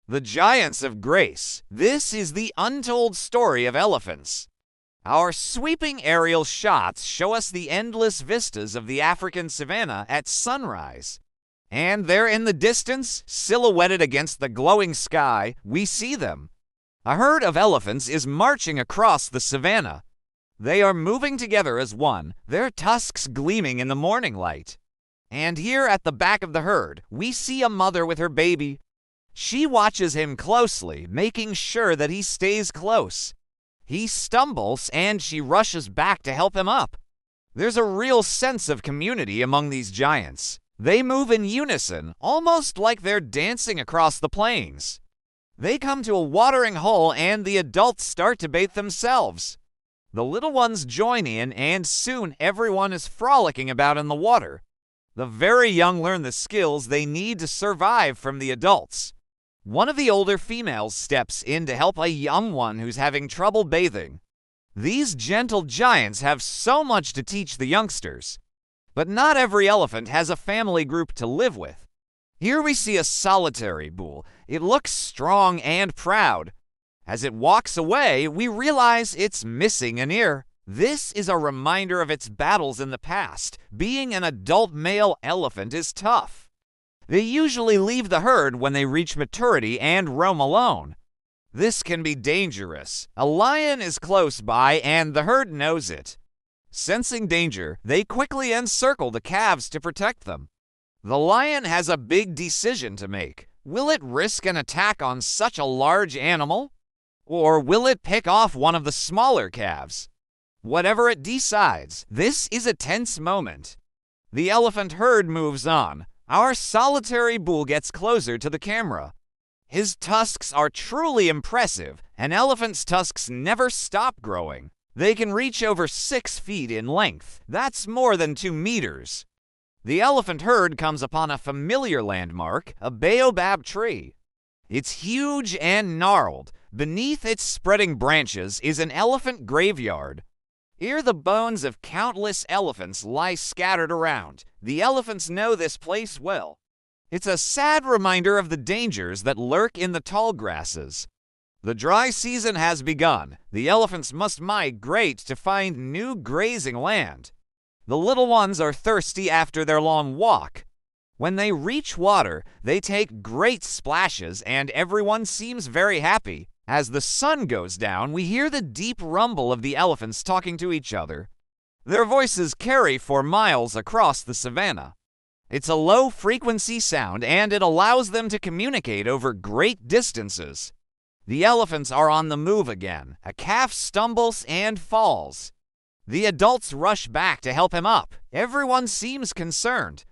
The giants of grace. This is the untold story of elephants. Our sweeping aerial shots show us the endless vistas of the African savanna at sunrise. And there in the distance, silhouetted against the glowing sky, we see them. A herd of elephants is marching across the savanna. They are moving together as one, their tusks gleaming in the morning light. And here at the back of the herd, we see a mother with her baby. She watches him closely, making sure that he stays close. He stumbles and she rushes back to help him up. There's a real sense of community among these giants. They move in unison, almost like they're dancing across the plains. They come to a watering hole and the adults start to bathe themselves. The little ones join in and soon everyone is frolicking about in the water. The very young learn the skills they need to survive from the adults. One of the older females steps in to help a young one who's having trouble bathing. These gentle giants have so much to teach the youngsters. But not every elephant has a family group to live with. Here we see a solitary bull. It looks strong and proud. As it walks away, we realize it's missing an ear. This is a reminder of its battles in the past. Being an adult male elephant is tough. They usually leave the herd when they reach maturity and roam alone. This can be dangerous. A lion is close by and the herd knows it. Sensing danger, they quickly encircle the calves to protect them. The lion has a big decision to make. Will it risk an attack on such a large animal? Or will it pick off one of the smaller calves? Whatever it decides, this is a tense moment. The elephant herd moves on. Our solitary bull gets closer to the camera. His tusks are truly impressive. An elephant's tusks never stop growing. They can reach over 6 feet in length. That's more than 2 meters. The elephant herd comes upon a familiar landmark, a baobab tree. It's huge and gnarled. Beneath its spreading branches is an elephant graveyard. Here the bones of countless elephants lie scattered around. The elephants know this place well. It's a sad reminder of the dangers that lurk in the tall grasses. The dry season has begun. The elephants must migrate to find new grazing land. The little ones are thirsty after their long walk. When they reach water, they take great splashes and everyone seems very happy. As the sun goes down, we hear the deep rumble of the elephants talking to each other. Their voices carry for miles across the savanna. It's a low-frequency sound, and it allows them to communicate over great distances. The elephants are on the move again. A calf stumbles and falls. The adults rush back to help him up. Everyone seems concerned.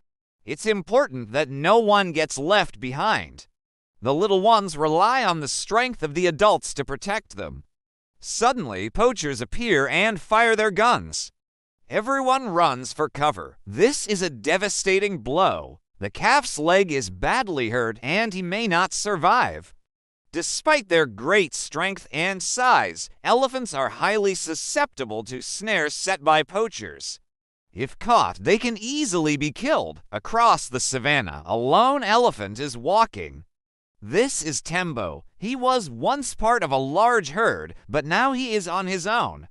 It's important that no one gets left behind. The little ones rely on the strength of the adults to protect them. Suddenly, poachers appear and fire their guns. Everyone runs for cover. This is a devastating blow. The calf's leg is badly hurt and he may not survive. Despite their great strength and size, elephants are highly susceptible to snares set by poachers. If caught, they can easily be killed. Across the savanna, a lone elephant is walking. This is Tembo. He was once part of a large herd, but now he is on his own.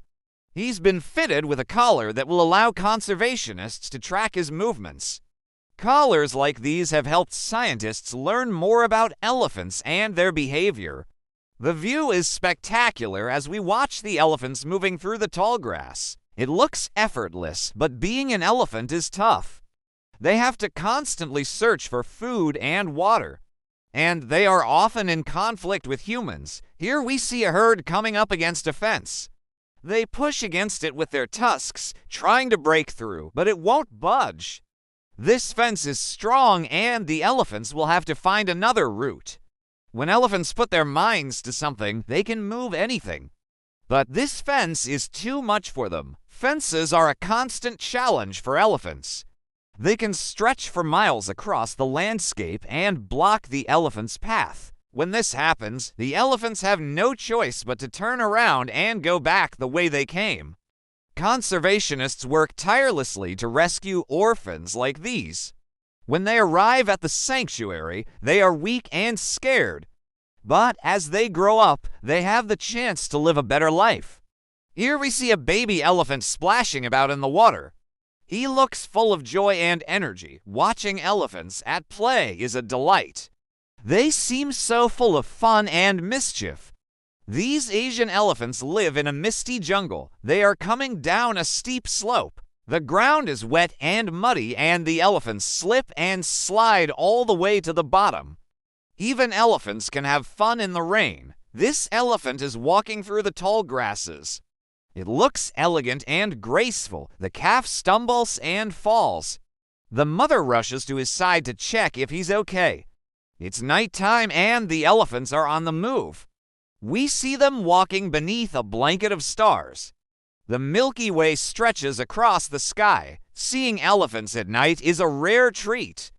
He's been fitted with a collar that will allow conservationists to track his movements. Collars like these have helped scientists learn more about elephants and their behavior. The view is spectacular as we watch the elephants moving through the tall grass. It looks effortless, but being an elephant is tough. They have to constantly search for food and water. And they are often in conflict with humans. Here we see a herd coming up against a fence. They push against it with their tusks, trying to break through, but it won't budge. This fence is strong and the elephants will have to find another route. When elephants put their minds to something, they can move anything. But this fence is too much for them. Fences are a constant challenge for elephants. They can stretch for miles across the landscape and block the elephant's path. When this happens, the elephants have no choice but to turn around and go back the way they came. Conservationists work tirelessly to rescue orphans like these. When they arrive at the sanctuary, they are weak and scared. But as they grow up, they have the chance to live a better life. Here we see a baby elephant splashing about in the water. He looks full of joy and energy. Watching elephants at play is a delight. They seem so full of fun and mischief. These Asian elephants live in a misty jungle. They are coming down a steep slope. The ground is wet and muddy, and the elephants slip and slide all the way to the bottom. Even elephants can have fun in the rain. This elephant is walking through the tall grasses. It looks elegant and graceful. The calf stumbles and falls. The mother rushes to his side to check if he's okay. It's nighttime and the elephants are on the move. We see them walking beneath a blanket of stars. The Milky Way stretches across the sky. Seeing elephants at night is a rare treat.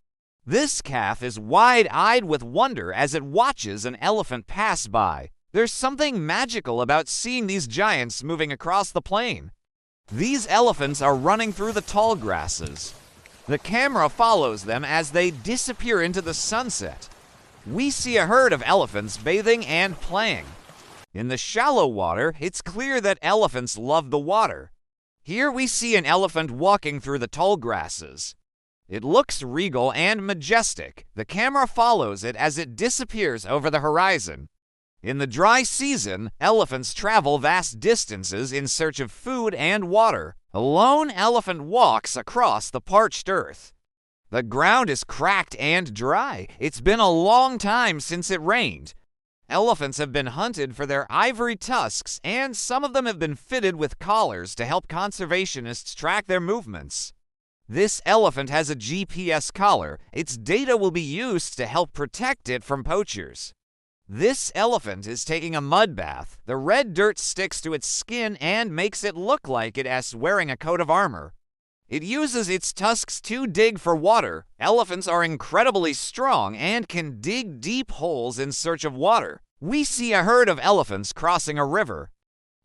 This calf is wide-eyed with wonder as it watches an elephant pass by. There's something magical about seeing these giants moving across the plain. These elephants are running through the tall grasses. The camera follows them as they disappear into the sunset. We see a herd of elephants bathing and playing. In the shallow water, it's clear that elephants love the water. Here we see an elephant walking through the tall grasses. It looks regal and majestic. The camera follows it as it disappears over the horizon. In the dry season, elephants travel vast distances in search of food and water. A lone elephant walks across the parched earth. The ground is cracked and dry. It's been a long time since it rained. Elephants have been hunted for their ivory tusks, and some of them have been fitted with collars to help conservationists track their movements. This elephant has a GPS collar. Its data will be used to help protect it from poachers. This elephant is taking a mud bath. The red dirt sticks to its skin and makes it look like it is wearing a coat of armor. It uses its tusks to dig for water. Elephants are incredibly strong and can dig deep holes in search of water. We see a herd of elephants crossing a river.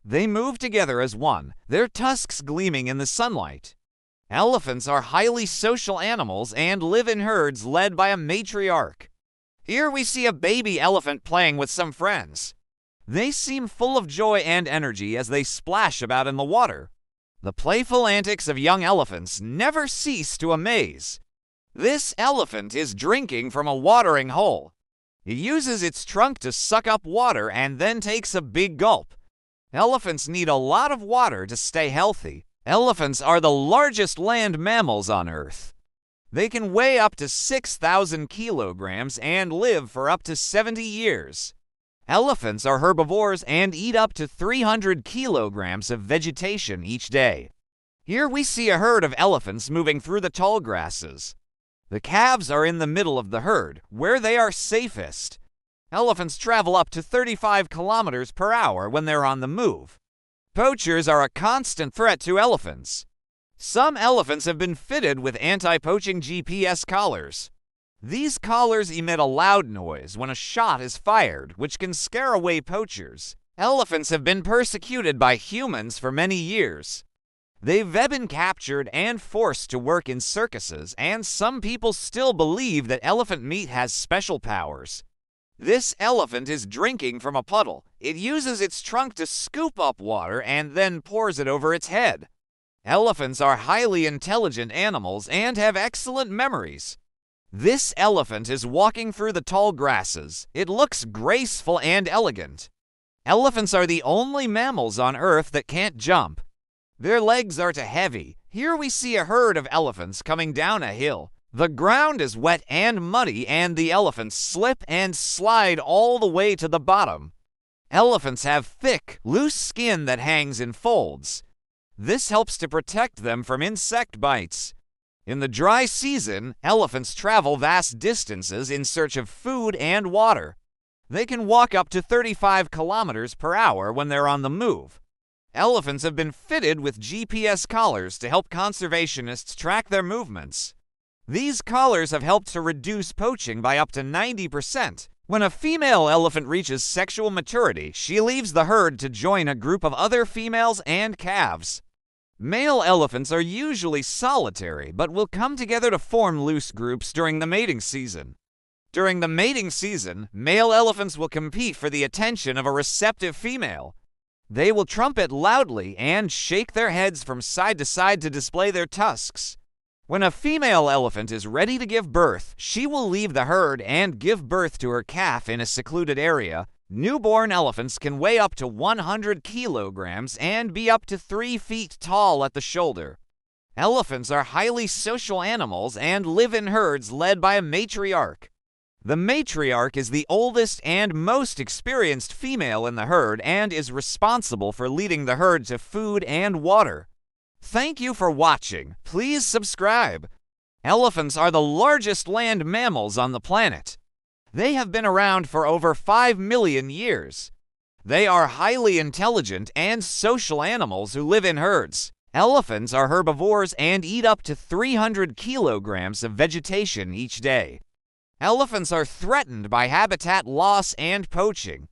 They move together as one, their tusks gleaming in the sunlight. Elephants are highly social animals and live in herds led by a matriarch. Here we see a baby elephant playing with some friends. They seem full of joy and energy as they splash about in the water. The playful antics of young elephants never cease to amaze. This elephant is drinking from a watering hole. It uses its trunk to suck up water and then takes a big gulp. Elephants need a lot of water to stay healthy. Elephants are the largest land mammals on Earth. They can weigh up to 6,000 kilograms and live for up to 70 years. Elephants are herbivores and eat up to 300 kilograms of vegetation each day. Here we see a herd of elephants moving through the tall grasses. The calves are in the middle of the herd, where they are safest. Elephants travel up to 35 kilometers per hour when they're on the move. Poachers are a constant threat to elephants. Some elephants have been fitted with anti-poaching GPS collars. These collars emit a loud noise when a shot is fired, which can scare away poachers. Elephants have been persecuted by humans for many years. They've been captured and forced to work in circuses, and some people still believe that elephant meat has special powers. This elephant is drinking from a puddle. It uses its trunk to scoop up water and then pours it over its head. Elephants are highly intelligent animals and have excellent memories. This elephant is walking through the tall grasses. It looks graceful and elegant. Elephants are the only mammals on Earth that can't jump. Their legs are too heavy. Here we see a herd of elephants coming down a hill. The ground is wet and muddy, and the elephants slip and slide all the way to the bottom. Elephants have thick, loose skin that hangs in folds. This helps to protect them from insect bites. In the dry season, elephants travel vast distances in search of food and water. They can walk up to 35 kilometers per hour when they're on the move. Elephants have been fitted with GPS collars to help conservationists track their movements. These collars have helped to reduce poaching by up to 90%. When a female elephant reaches sexual maturity, she leaves the herd to join a group of other females and calves. Male elephants are usually solitary, but will come together to form loose groups during the mating season. During the mating season, male elephants will compete for the attention of a receptive female. They will trumpet loudly and shake their heads from side to side to display their tusks. When a female elephant is ready to give birth, she will leave the herd and give birth to her calf in a secluded area. Newborn elephants can weigh up to 100 kilograms and be up to 3 feet tall at the shoulder. Elephants are highly social animals and live in herds led by a matriarch. The matriarch is the oldest and most experienced female in the herd and is responsible for leading the herd to food and water. Thank you for watching. Please subscribe. Elephants are the largest land mammals on the planet. They have been around for over 5 million years. They are highly intelligent and social animals who live in herds. Elephants are herbivores and eat up to 300 kilograms of vegetation each day. Elephants are threatened by habitat loss and poaching.